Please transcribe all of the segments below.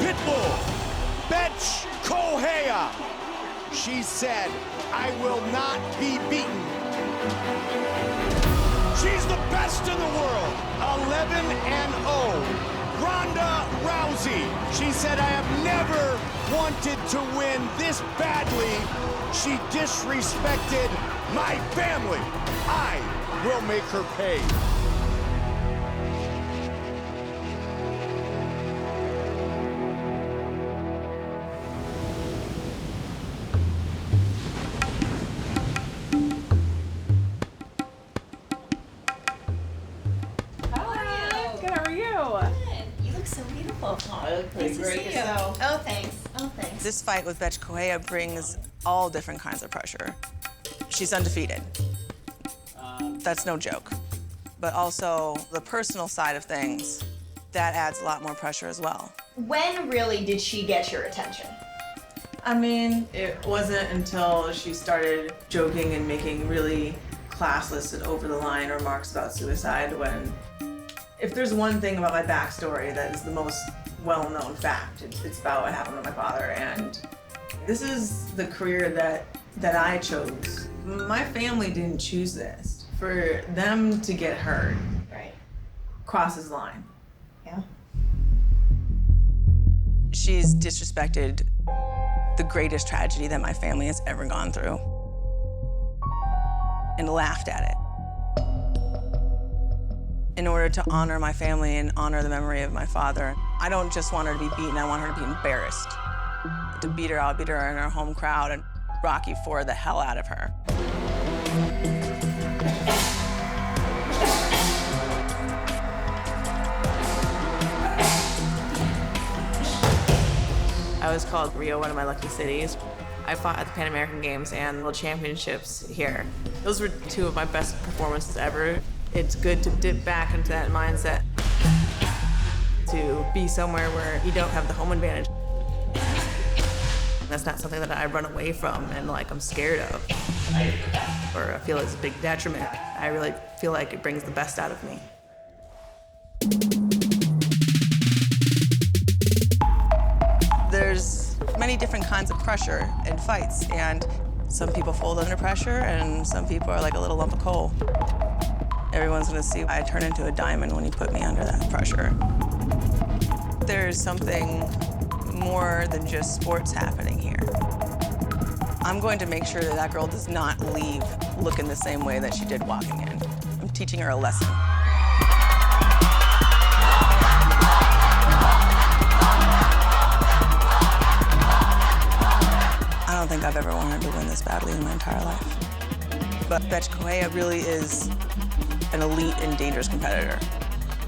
Pitbull, Bethe Correia. She said, I will not be beaten. She's the best in the world, 11-0. Ronda Rousey. She said, I have never wanted to win this badly. She disrespected my family. I will make her pay. So beautiful. Oh, you look pretty great yourself. Oh, thanks. Oh, thanks. This fight with Bethe Correia brings all different kinds of pressure. She's undefeated. That's no joke. But also the personal side of things, that adds a lot more pressure as well. When really did she get your attention? I mean, it wasn't until she started joking and making really classless and over-the-line remarks about suicide when, if there's one thing about my backstory that is the most well-known fact, it's about what happened to my father, and this is the career that I chose. My family didn't choose this. For them to get hurt, Right. crosses the line. Yeah. She's disrespected the greatest tragedy that my family has ever gone through and laughed at it. In order to honor my family and honor the memory of my father, I don't just want her to be beaten, I want her to be embarrassed. To beat her, I'll beat her in her home crowd and Rocky IV the hell out of her. I was called Rio one of my lucky cities. I fought at the Pan American Games and World Championships here. Those were two of my best performances ever. It's good to dip back into that mindset, to be somewhere where you don't have the home advantage. That's not something that I run away from and like I'm scared of, or I feel it's a big detriment. I really feel like it brings the best out of me. There's many different kinds of pressure in fights, and some people fold under pressure and some people are like a little lump of coal. Everyone's gonna see I turn into a diamond when you put me under that pressure. There's something more than just sports happening here. I'm going to make sure that that girl does not leave looking the same way that she did walking in. I'm teaching her a lesson. I don't think I've ever wanted to win this badly in my entire life. But Bethe Correia really is an elite and dangerous competitor.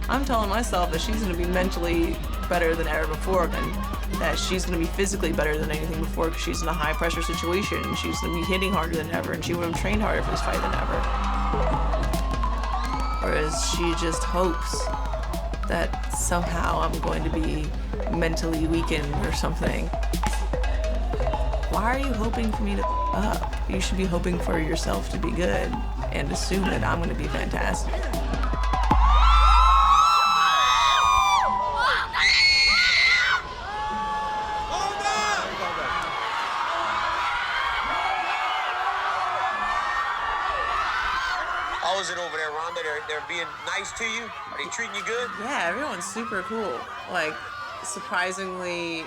I'm telling myself that she's gonna be mentally better than ever before, and that she's gonna be physically better than anything before because she's in a high pressure situation and she's gonna be hitting harder than ever and she would have trained harder for this fight than ever. Whereas she just hopes that somehow I'm going to be mentally weakened or something. Why are you hoping for me to up? You should be hoping for yourself to be good and assume that I'm gonna be fantastic. How is it over there, Ronda? They're being nice to you? Are they treating you good? Yeah, everyone's super cool. Like, surprisingly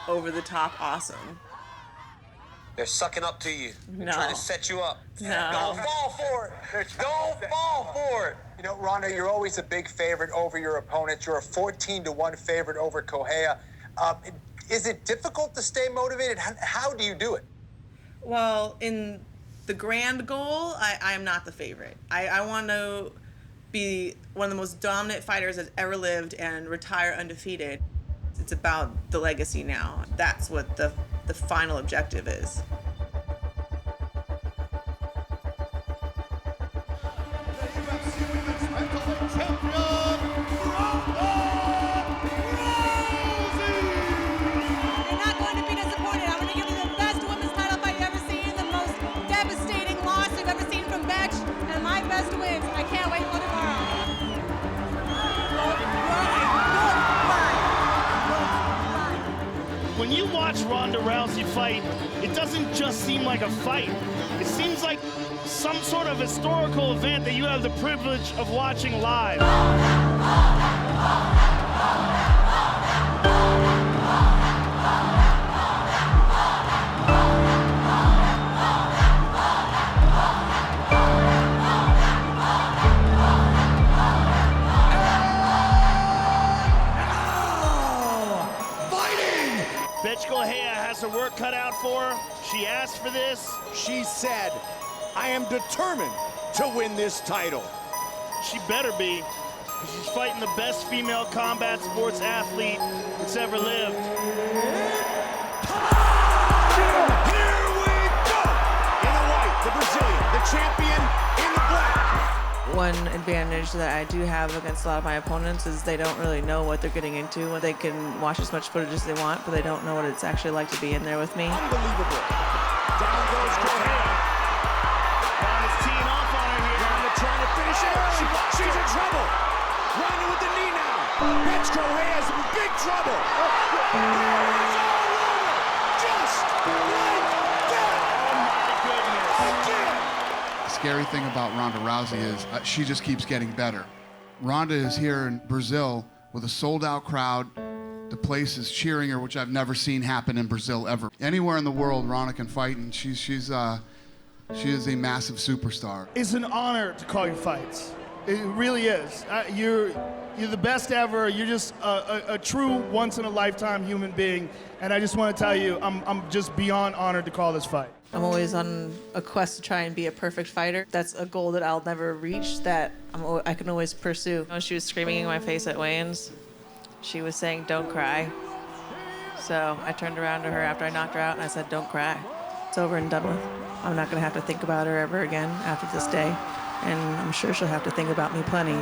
over the top awesome. They're sucking up to you. They're No. trying to set you up. No. Don't fall for it. Don't fall for it. You know, Ronda, you're always a big favorite over your opponents. You're a 14-1 favorite over Correia. Is it difficult to stay motivated? How do you do it? Well, in the grand goal, I am not the favorite. I want to be one of the most dominant fighters that's ever lived and retire undefeated. It's about the legacy now. That's what the final objective is. When you watch Ronda Rousey fight, it doesn't just seem like a fight. It seems like some sort of historical event that you have the privilege of watching live. Bethe Correia has her work cut out for her. She asked for this. She said, I am determined to win this title. She better be, because she's fighting the best female combat sports athlete that's ever lived. Here we go! In the white, the Brazilian, the champion in the black. One advantage that I do have against a lot of my opponents is they don't really know what they're getting into. They can watch as much footage as they want, but they don't know what it's actually like to be in there with me. Unbelievable. Down goes Correia. Ronda's teeing off on her here. Ronda trying to finish it. She's in trouble. Ronda with the knee now. Bethe Correia's in big trouble. It's all over. Just like that. Oh my goodness. Again. The scary thing about Ronda Rousey is she just keeps getting better. Ronda is here in Brazil with a sold-out crowd. The place is cheering her, which I've never seen happen in Brazil ever. Anywhere in the world, Ronda can fight, and she is a massive superstar. It's an honor to call your fights. It really is. You're the best ever. You're just a true once-in-a-lifetime human being, and I just want to tell you, I'm just beyond honored to call this fight. I'm always on a quest to try and be a perfect fighter. That's a goal that I'll never reach, that I can always pursue. When she was screaming in my face at weigh-ins, she was saying, "Don't cry." So I turned around to her after I knocked her out and I said, "Don't cry. It's over and done with. I'm not gonna have to think about her ever again after this day. And I'm sure she'll have to think about me plenty."